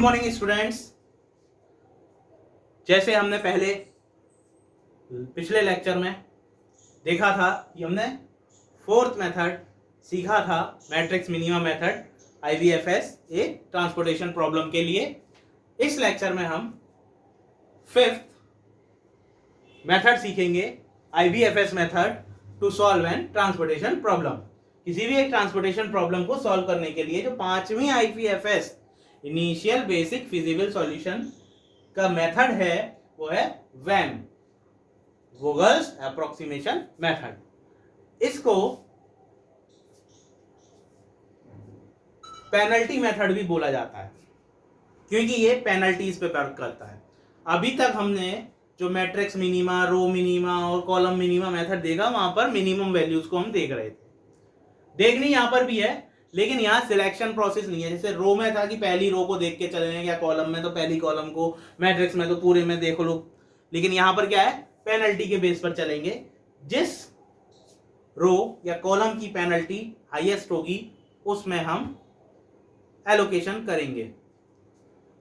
Morning students. जैसे हमने पिछले लेक्चर में देखा था कि हमने फोर्थ मेथड सीखा था, matrix minima method IVFS a transportation problem के लिए। इस लेक्चर में हम फिफ्थ मेथड सीखेंगे, IVFS method to solve an transportation problem. किसी भी एक ट्रांसपोर्टेशन प्रॉब्लम को सॉल्व करने के लिए जो पांचवी IVFS initial basic feasible solution का मेथड है वो है वैम, वोगल्स अप्रोक्सीमेशन मेथड। इसको पेनल्टी मेथड भी बोला जाता है क्योंकि ये पेनल्टीज पे वर्क करता है। अभी तक हमने जो मैट्रिक्स मिनिमा, रो मिनिमा और कॉलम मिनिमा मेथड देखा, वहां पर मिनिमम वैल्यूज को हम देख रहे थे। देखनी यहां पर भी है, लेकिन यहाँ सिलेक्शन प्रोसेस नहीं है। जैसे रो में था कि पहली रो को देख के चलेंगे, या कॉलम में तो पहली कॉलम को, मैट्रिक्स में तो पूरे में देख लो। लेकिन यहाँ पर क्या है, पेनल्टी के बेस पर चलेंगे। जिस रो या कॉलम की पेनल्टी हाईएस्ट होगी उसमें हम एलोकेशन करेंगे।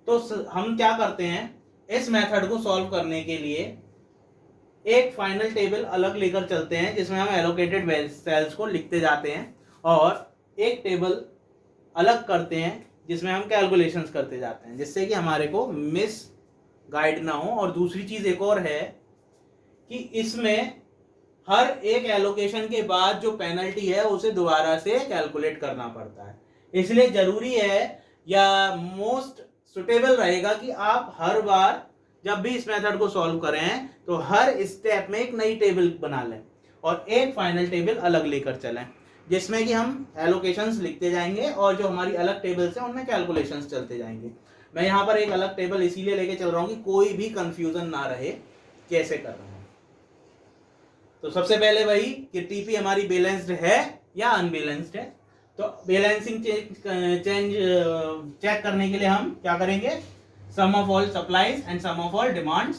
तो हम क्या करते हैं, इस मेथड को सॉल्व करने के लिए एक फाइनल टेबल अलग लेकर चलते हैं जिसमें हम एलोकेटेड सेल्स को लिखते जाते हैं, और एक टेबल अलग करते हैं जिसमें हम कैलकुलेशंस करते जाते हैं, जिससे कि हमारे को मिस गाइड ना हो। और दूसरी चीज एक और है कि इसमें हर एक एलोकेशन के बाद जो पेनल्टी है उसे दोबारा से कैलकुलेट करना पड़ता है। इसलिए जरूरी है या मोस्ट सुटेबल रहेगा कि आप हर बार जब भी इस मेथड को सॉल्व करें तो हर स्टेप में एक नई टेबल बना लें और एक फाइनल टेबल अलग लेकर चलें, जिसमें कि हम एलोकेशंस लिखते जाएंगे और जो हमारी अलग टेबल्स हैं उनमें कैलकुलेशंस चलते जाएंगे। मैं यहाँ पर एक अलग टेबल इसीलिए लेके चल रहा हूँ कि कोई भी कंफ्यूजन ना रहे कैसे कर रहे हैं। तो सबसे पहले वही कि टीपी हमारी बैलेंस्ड है या अनबैलेंस्ड है। तो बैलेंसिंग चेक करने के लिए हम क्या करेंगे, sum of all supplies and sum of all demands.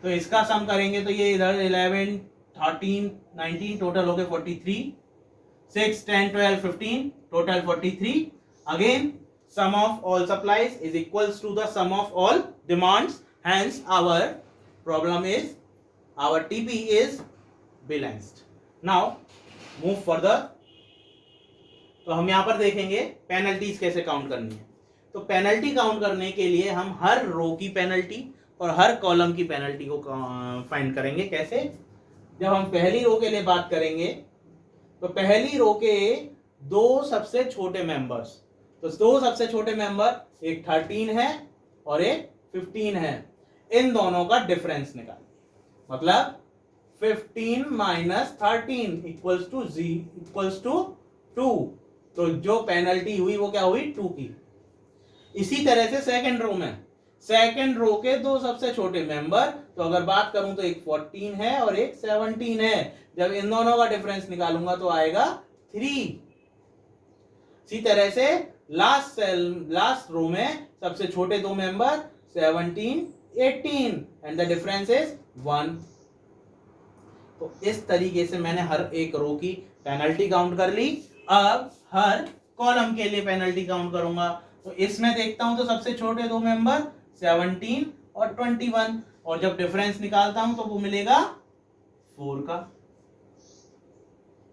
तो इसका सम करेंगे तो ये इधर 11, 13, 19 टोटल हो गए 43, 6, 10, 12, 15 total 43। Again sum of all supplies is equals to the sum of all demands, hence our problem is, our TP is balanced. Now move further. तो हम यहाँ पर देखेंगे पेनल्टीज कैसे काउंट करनी है। तो पेनल्टी काउंट करने के लिए हम हर रो की पेनल्टी और हर कॉलम की पेनल्टी को फाइंड करेंगे। कैसे, जब हम पहली रो के लिए बात करेंगे तो पहली रो के दो सबसे छोटे मेंबर्स, तो दो सबसे छोटे मेंबर एक 13 है और एक 15 है, इन दोनों का डिफरेंस निकालिए। मतलब 15 माइनस 13 इक्वल्स टू 2। तो जो पेनल्टी हुई वो क्या हुई, 2 की। इसी तरह से सेकंड रो के दो सबसे छोटे मेंबर, तो अगर बात करूं तो एक 14 है और एक 17 है। जब इन दोनों का डिफरेंस निकालूंगा तो आएगा 3। इसी तरह से लास्ट रो में सबसे छोटे दो member 17, 18 and the difference is 1। तो इस तरीके से मैंने हर एक रो की पेनल्टी काउंट कर ली। अब हर कॉलम के लिए पेनल्टी काउंट करूंगा। तो इसमें देखता हूं तो सबसे छोटे दो मेंबर 17 और 21, और जब डिफरेंस निकालता हूं तो वो मिलेगा 4 का।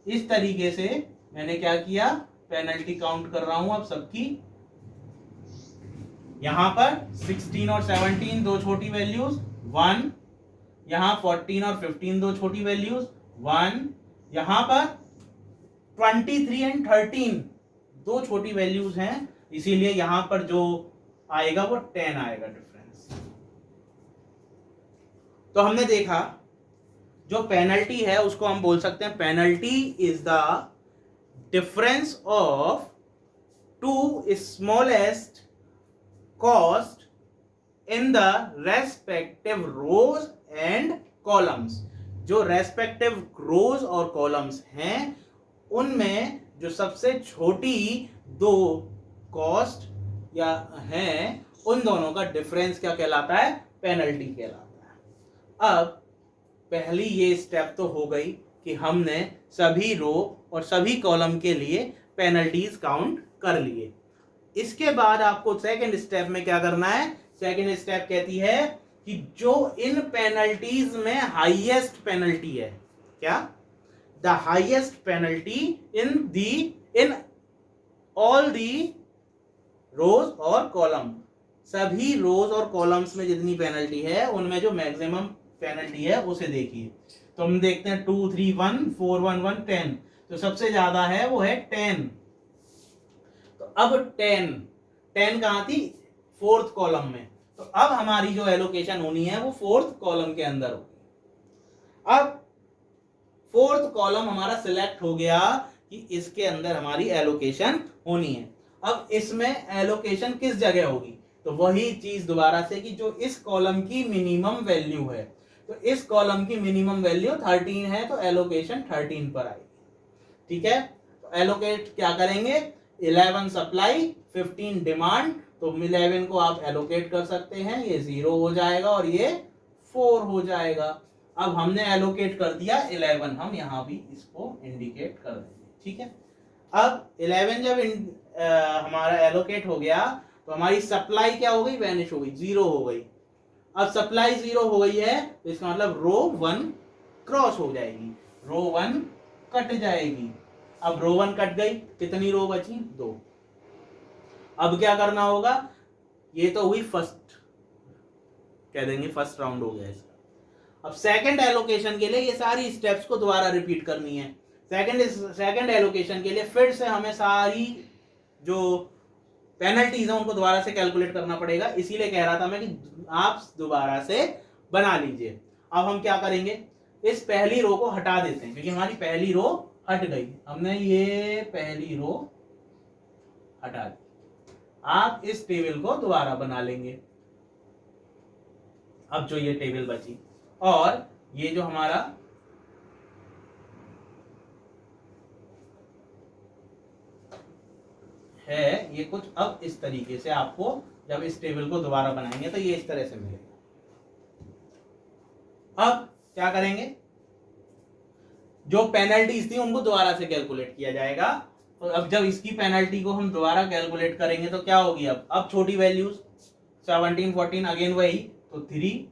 इस तरीके से मैंने क्या किया, पेनल्टी काउंट कर रहा हूं अब सबकी। यहां पर 16 और 17 दो छोटी वैल्यूज 1, यहां 14 और 15 दो छोटी वैल्यूज 1, यहां पर 23 एंड 13 दो छोटी वैल्यूज हैं, इसीलिए यहां पर जो आएगा वो 10 आएगा डिफरेंस। तो हमने देखा जो पेनल्टी है उसको हम बोल सकते हैं, penalty is the difference of two smallest cost in the respective rows and columns। जो respective rows और columns हैं उनमें जो सबसे छोटी दो cost या हैं उन दोनों का difference क्या कहलाता है, penalty कहलाता है। अब पहली ये स्टेप तो हो गई कि हमने सभी रो और सभी कॉलम के लिए पेनल्टीज काउंट कर लिए। इसके बाद आपको सेकंड स्टेप में क्या करना है, सेकंड स्टेप कहती है कि जो इन पेनल्टीज में हाईएस्ट पेनल्टी है, क्या, the highest penalty in all the rows और कॉलम, सभी रोज और कॉलम्स में जितनी पेनल्टी है उनमें जो मैक्सिमम पेनल्टी है उसे देखिए। तो हम देखते हैं 2 3 1 4 1 1 10, तो सबसे ज्यादा है वो है 10। तो अब 10 कहां थी, फोर्थ कॉलम में, तो अब हमारी जो एलोकेशन होनी है वो फोर्थ कॉलम के अंदर होगी। अब फोर्थ कॉलम हमारा सिलेक्ट हो गया कि इसके अंदर हमारी एलोकेशन होनी है। अब इसमें एलोकेशन किस जगह होगी, तो वही चीज दोबारा से कि जो इस कॉलम की मिनिमम वैल्यू है, तो इस कॉलम की मिनिमम वैल्यू 13 है, तो एलोकेशन 13 पर आएगी। ठीक है, तो एलोकेट क्या करेंगे, 11 सप्लाई 15 डिमांड, तो 11 को आप एलोकेट कर सकते हैं, ये 0 हो जाएगा और ये 4 हो जाएगा। अब हमने एलोकेट कर दिया 11, हम यहां भी इसको इंडिकेट कर देंगे। ठीक है, अब 11 जब हमारा एलोकेट हो गया तो हमारी सप्लाई क्या हो गई, वैनिश हो गई, 0 हो गई। अब सप्लाई 0 हो गई है तो इसका मतलब रो 1 क्रॉस हो जाएगी, रो 1 कट जाएगी। अब रो 1 कट गई, कितनी रो बची, 2। अब क्या करना होगा, ये तो हुई फर्स्ट, कह देंगे फर्स्ट राउंड हो गया इसका। अब सेकंड एलोकेशन के लिए ये सारी स्टेप्स को दोबारा रिपीट करनी है। सेकंड एलोकेशन के लिए फिर से हमें सारी जो पेनल्टीज है उनको दोबारा से कैलकुलेट करना पड़ेगा, इसीलिए कह रहा था मैं कि आप दोबारा से बना लीजिए। अब हम क्या करेंगे, इस पहली रो को हटा देते हैं क्योंकि हमारी पहली रो हट गई, हमने ये पहली रो हटा दी। आप इस टेबल को दोबारा बना लेंगे। अब जो ये टेबल बची और ये जो हमारा है, ये कुछ अब इस तरीके से आपको जब इस टेबल को दोबारा बनाएंगे तो ये इस तरह से मिलेगा। अब क्या करेंगे, जो पेनल्टीज थी उनको दोबारा से कैलकुलेट किया जाएगा। तो अब जब इसकी पेनल्टी को हम दोबारा कैलकुलेट करेंगे तो क्या होगी, अब छोटी वैल्यूज 17 14 अगेन वही, तो 3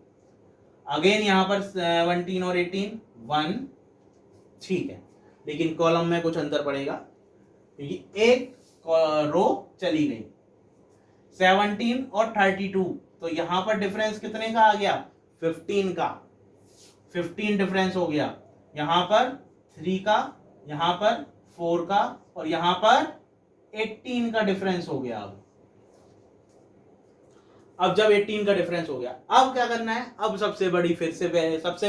अगेन यहां पर 17 और 18 1। ठीक है, लेकिन कॉलम में कुछ अंतर पड़ेगा क्योंकि एक रो चली गई। 17 और 32, तो यहां पर डिफरेंस कितने का आ गया, 15 का, 15 डिफरेंस हो गया। यहां पर 3 का, यहां पर 4 का और यहां पर 18 का डिफरेंस हो गया। अब जब 18 का डिफरेंस हो गया, अब क्या करना है, अब सबसे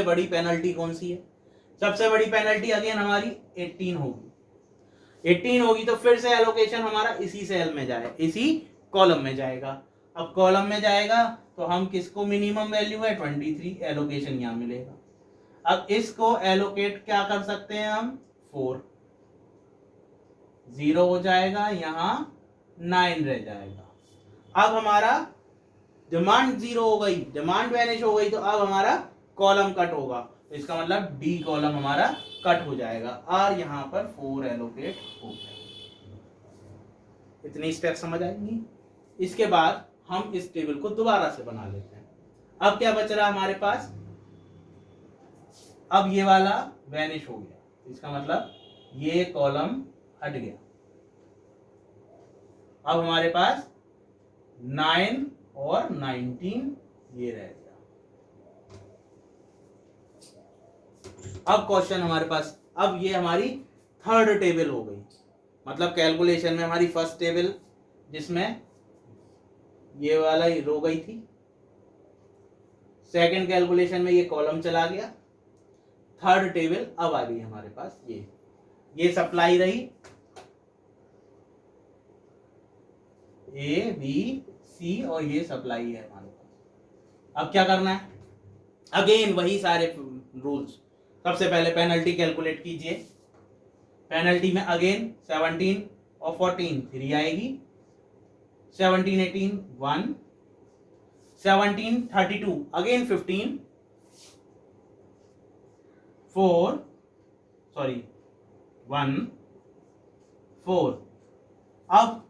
बड़ी पेनल्टी कौन सी है, सबसे बड़ी पेनल्टी अगेन हमारी 18 होगी। 18 होगी तो फिर से एलोकेशन हमारा इसी सेल में जाए, इसी कॉलम में जाएगा। अब कॉलम में जाएगा तो हम किसको मिनिमम वैल्यू है 23, एलोकेशन यहां मिलेगा। अब इसको एलोकेट क्या कर सकते हैं हम, 4, 0 हो जाएगा, यहां 9 रह जाएगा। अब हमारा डिमांड 0 हो गई, डिमांड वैनिश हो गई, तो अब हमारा कॉलम कट होगा, तो इसका मतलब डी कॉलम हमारा कट हो जाएगा और यहां पर 4 एलोकेट हो गया। इतनी स्टेप समझ आएंगी। इसके बाद हम इस टेबल को दोबारा से बना लेते हैं। अब क्या बच रहा हमारे पास, अब ये वाला वैनिश हो गया, इसका मतलब ये कॉलम हट गया। अब हमारे पास 9 और 19 ये रह गया। अब क्वेश्चन हमारे पास, अब ये हमारी थर्ड टेबल हो गई, मतलब कैलकुलेशन में हमारी फर्स्ट टेबल जिसमें ये वाला रो गई थी, सेकंड कैलकुलेशन में ये कॉलम चला गया, थर्ड टेबल अब आ गई हमारे पास, ये सप्लाई रही ए बी सी और ये सप्लाई है हमारे पास। अब क्या करना है, अगेन वही सारे रूल्स। सबसे पहले पेनल्टी कैलकुलेट कीजिए, पेनल्टी में अगेन 17 और 14 3 आएगी, 17 18 1, 17 32 अगेन 15 4 सॉरी 1 4। अब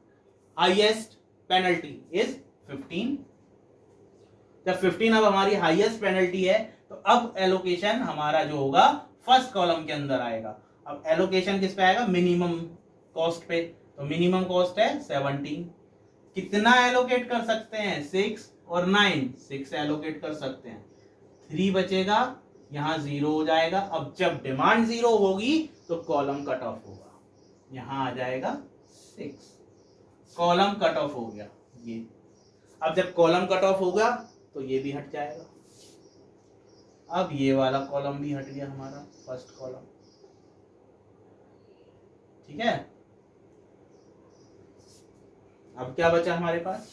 हाईएस्ट पेनल्टी इज 15। जब 15 अब हमारी हाईएस्ट पेनल्टी है तो अब एलोकेशन हमारा जो होगा फर्स्ट कॉलम के अंदर आएगा। अब एलोकेशन किस पे आएगा? मिनिमम कॉस्ट पे। तो मिनिमम कॉस्ट है 17। कितना एलोकेट कर सकते हैं? 6 और 9, 6 एलोकेट कर सकते हैं। 3 बचेगा, यहां 0 हो जाएगा। अब जब डिमांड 0 होगी तो कॉलम कट ऑफ होगा, यहां आ जाएगा 6, कॉलम कट ऑफ हो गया ये। अब जब कॉलम कट ऑफ होगा तो ये भी हट जाएगा। अब ये वाला कॉलम भी हट गया हमारा, फर्स्ट कॉलम। ठीक है, अब क्या बचा हमारे पास?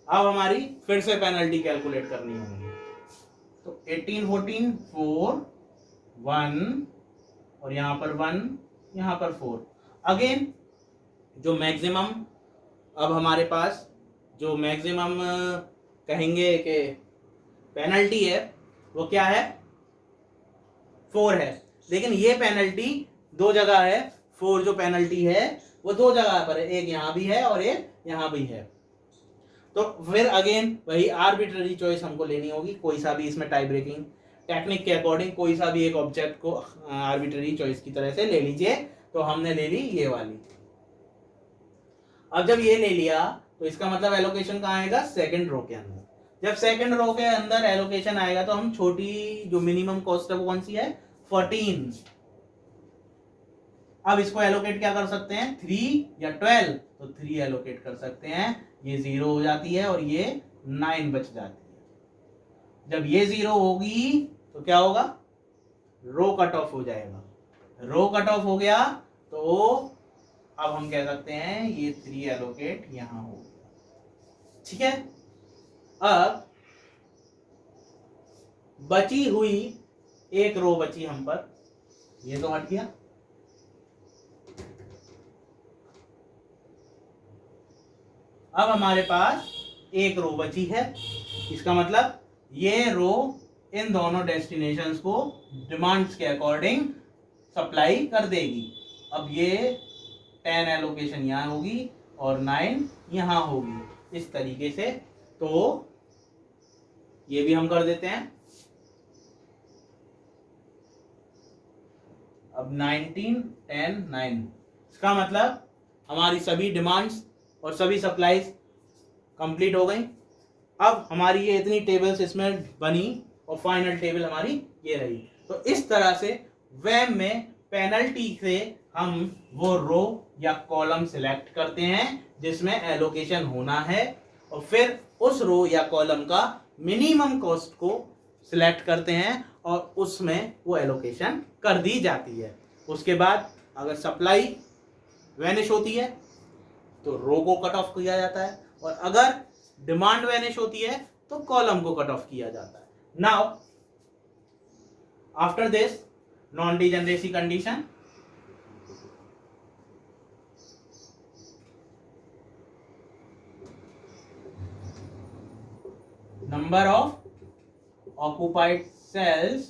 अब हमारी फिर से पेनल्टी कैलकुलेट करनी होगी। तो 18 14 4 1 और यहां पर 1, यहां पर 4। अगेन जो मैक्सिमम अब हमारे पास जो मैक्सिमम कहेंगे कि पेनल्टी है वो क्या है? 4 है। लेकिन ये पेनल्टी दो जगह है। 4 जो पेनल्टी है वो दो जगह पर है, एक यहां भी है और एक यहां भी है। तो फिर अगेन वही आर्बिट्ररी चॉइस हमको लेनी होगी, कोई सा भी इसमें टाई ब्रेकिंग टेक्निक के अकॉर्डिंग कोई सा भी एक ऑब्जेक्ट को आर्बिट्ररी चॉइस की तरह से ले लीजिए। तो हमने ले ली ये वाली। अब जब ये ले लिया तो इसका मतलब एलोकेशन कहाँ आएगा? सेकंड रो के अंदर। जब सेकंड रो के अंदर एलोकेशन आएगा तो हम छोटी जो मिनिमम कॉस्ट है वो कौन सी है? 14। अब इसको एलोकेट क्या कर सकते हैं? 3 या 12। तो 3 एलोकेट कर सकते हैं, ये 0 हो जाती है और ये 9 बच जाती है। जब ये 0 होगी तो क्या होगा? रो कट ऑफ हो जाएगा। रो कट ऑफ हो गया तो अब हम कह सकते हैं ये 3 एलोकेट यहां हो गया। ठीक है, अब बची हुई एक रो बची हम पर, ये तो हट गया। अब हमारे पास एक रो बची है। इसका मतलब ये रो इन दोनों डेस्टिनेशंस को डिमांड्स के अकॉर्डिंग सप्लाई कर देगी। अब ये 10 एलोकेशन यहां होगी और 9 यहां होगी, इस तरीके से। तो ये भी हम कर देते हैं। अब 19 10 9, इसका मतलब हमारी सभी डिमांड्स और सभी सप्लाईज कंप्लीट हो गई। अब हमारी ये इतनी टेबल्स इसमें बनी और फाइनल टेबल हमारी ये रही। तो इस तरह से वेम में पेनल्टी से हम वो रो या कॉलम सिलेक्ट करते हैं जिसमें एलोकेशन होना है, और फिर उस रो या कॉलम का मिनिमम कॉस्ट को सिलेक्ट करते हैं और उसमें वो एलोकेशन कर दी जाती है। उसके बाद अगर सप्लाई वैनिश होती है तो रो को कट ऑफ किया जाता है, और अगर डिमांड वैनिश होती है तो कॉलम को कट ऑफ किया जाता है। Now after this non degeneracy condition, number of occupied cells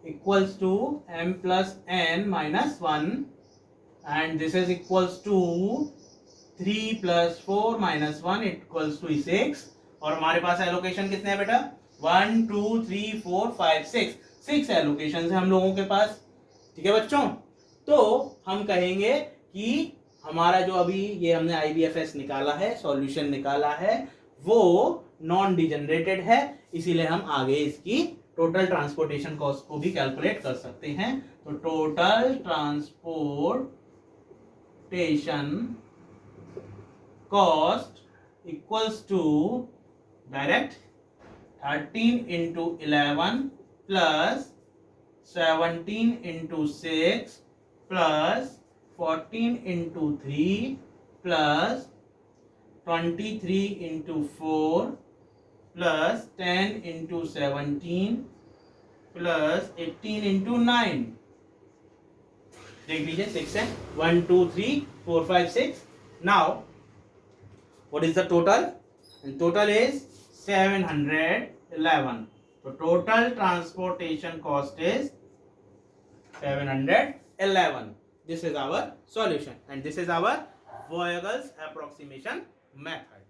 equals to m plus n minus 1, and this is equals to 3 plus 4 minus 1 equals to 6। और हमारे पास एलोकेशन कितने हैं बेटा? 1 2 3 4 5 6 एलोकेशन है हम लोगों के पास। ठीक है बच्चों, तो हम कहेंगे कि हमारा जो अभी ये हमने IBFS निकाला है, सॉल्यूशन निकाला है, वो नॉन डिजेनरेटेड है। इसीलिए हम आगे इसकी टोटल ट्रांसपोर्टेशन कॉस्ट को भी कैलकुलेट कर सकते हैं। तो total transportation cost equals to direct 13 into 11 plus 17 into 6 plus 14 into 3 plus 23 into 4 plus 10 into 17 plus 18 into 9। देख लीजिए 6 है, 1 2 3 4 5 6। Now What is the total? And total is 711. So total transportation cost is 711. This is our solution, and this is our Voyagle's approximation method.